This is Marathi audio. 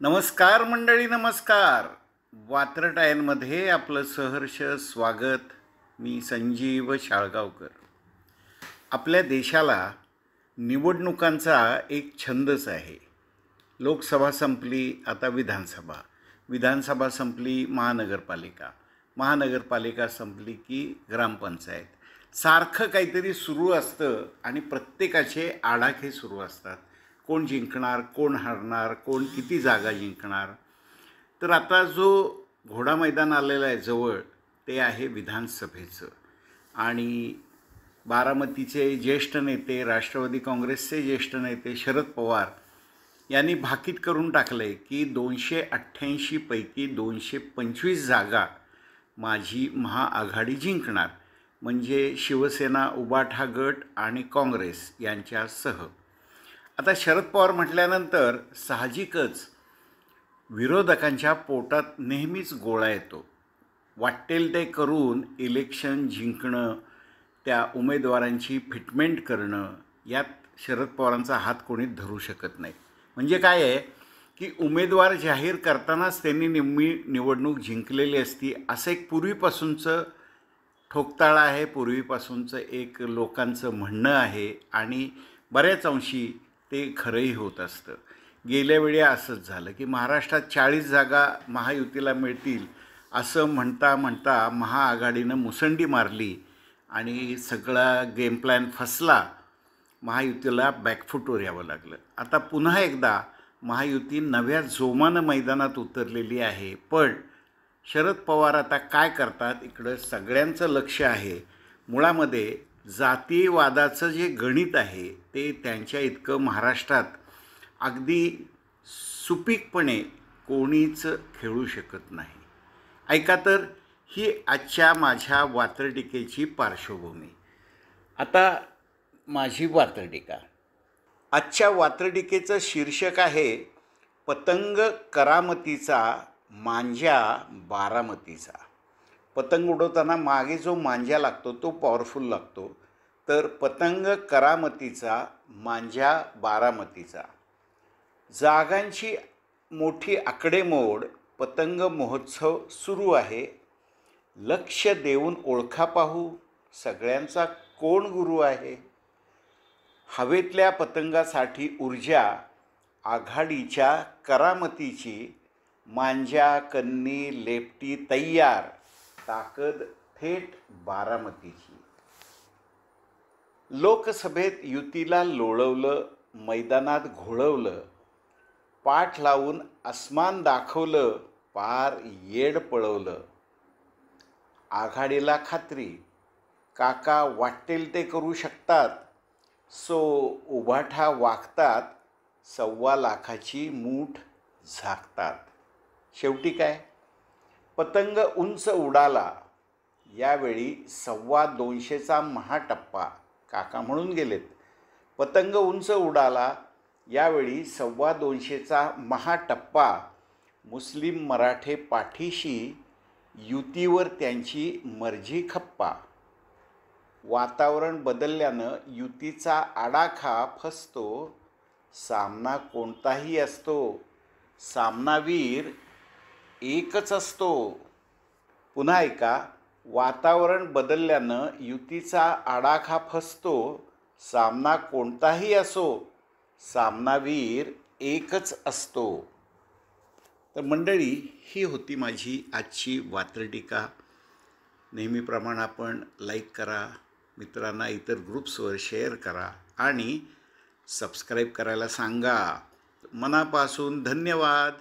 नमस्कार मंडळी, नमस्कार. वात्रटायनमध्ये आपलं सहर्ष स्वागत. मी संजीव शाळगावकर. आपल्या देशाला निवडणुकांचा एक छंदच आहे. लोकसभा संपली, आता विधानसभा. विधानसभा संपली, महानगरपालिका संपली की ग्रामपंचायत. सारखं काहीतरी सुरू असतं आणि प्रत्येकाचे आडाखे सुरू असतात. कोण जिंकणार, कोण हरणार, कोण किती जागा जिंकणार. तर आता जो घोडा मैदान आलेलं आहे जवळ, ते आहे विधानसभेचं. आणि बारामतीचे ज्येष्ठ नेते, राष्ट्रवादी काँग्रेसचे ज्येष्ठ नेते शरद पवार यांनी भाकीत करून टाकलं आहे की 288 पैकी 225 जागा माझी महाआघाडी जिंकणार, म्हणजे शिवसेना, उबाठा गट आणि काँग्रेस यांच्यासह. आता शरद पवार म्हटल्यानंतर साहजिकच विरोधकांच्या पोटात नेहमीच गोळा येतो. वाटेल ते करून इलेक्शन जिंकणं, त्या उमेदवारांची फिटमेंट करणं, यात शरद पवारांचा हात कोणी धरू शकत नाही. म्हणजे काय आहे की उमेदवार जाहीर करतानाच त्यांनी निवडणूक जिंकलेली असती, असं एक पूर्वीपासूनचं ठोकताळं आहे, पूर्वीपासूनचं एक लोकांचं म्हणणं आहे आणि बऱ्याच अंशी ते खरंही होत असतं. गेल्या वेळी असंच झालं की महाराष्ट्रात 40 जागा महायुतीला मिळतील असं म्हणता म्हणता महाआघाडीनं मुसंडी मारली आणि सगळा गेम प्लॅन फसला. महायुतीला बॅकफुटवर यावं लागलं. आता पुन्हा एकदा महायुती नव्या जोमानं मैदानात उतरलेली आहे. पण शरद पवार आता काय करतात, इकडं सगळ्यांचं लक्ष आहे. मुळामध्ये जातीयवादाचं जे गणित आहे ते त्यांच्या इतकं महाराष्ट्रात अगदी सुपीकपणे कोणीच खेळू शकत नाही. ऐका तर, ही आजच्या माझ्या वात्रटिकेची पार्श्वभूमी. आता माझी वात्रटिका. आजच्या वात्रटिकेचं शीर्षक आहे पतंग करामतीचा, मांजा बारामतीचा. पतंग उडवताना मागे जो मांजा लागतो तो पॉवरफुल लागतो, तर पतंग करामतीचा, मांजा बारामतीचा. जागांची मोठी आकडेमोड, पतंग महोत्सव सुरू आहे. लक्ष देऊन ओळखा पाहू, सगळ्यांचा कोण गुरु आहे. हवेतल्या पतंगासाठी ऊर्जा आघाडीच्या करामतीची, मांजा कन्नी लेपटी तय्यार, ताकद थेट बारामतीची. लोकसभेत युतीला लोळवलं, मैदानात घोळवलं, पाठ लावून अस्मान दाखवलं, पार येड पळवलं. आघाडीला खात्री, काका वाटेल ते करू शकतात, सो उभाठा वागतात, 1.25 लाखाची मूठ झाकतात. शेवटी काय, पतंग उंच उडाला, यावेळी 225चा महाटप्पा. काका म्हणून गेलेत, पतंग उंच उडाला, यावेळी 225चा महाटप्पा. मुस्लिम मराठे पाठीशी, युतीवर त्यांची मर्जी खप्पा. वातावरण बदलल्यानं युतीचा आडाखा फसतो, सामना कोणताही असतो, सामनावीर एकच असतो. पुन्हा ऐका, वातावरण बदलल्यानं युतीचा आडाखा फसतो, सामना कोणताही असो, सामनावीर एकच असतो. तर मंडळी, ही होती माझी आजची वात्रटिका. नेहमीप्रमाणे आपण लाईक करा, मित्रांना इतर ग्रुप्सवर शेअर करा आणि सबस्क्राईब करायला सांगा. मनापासून धन्यवाद.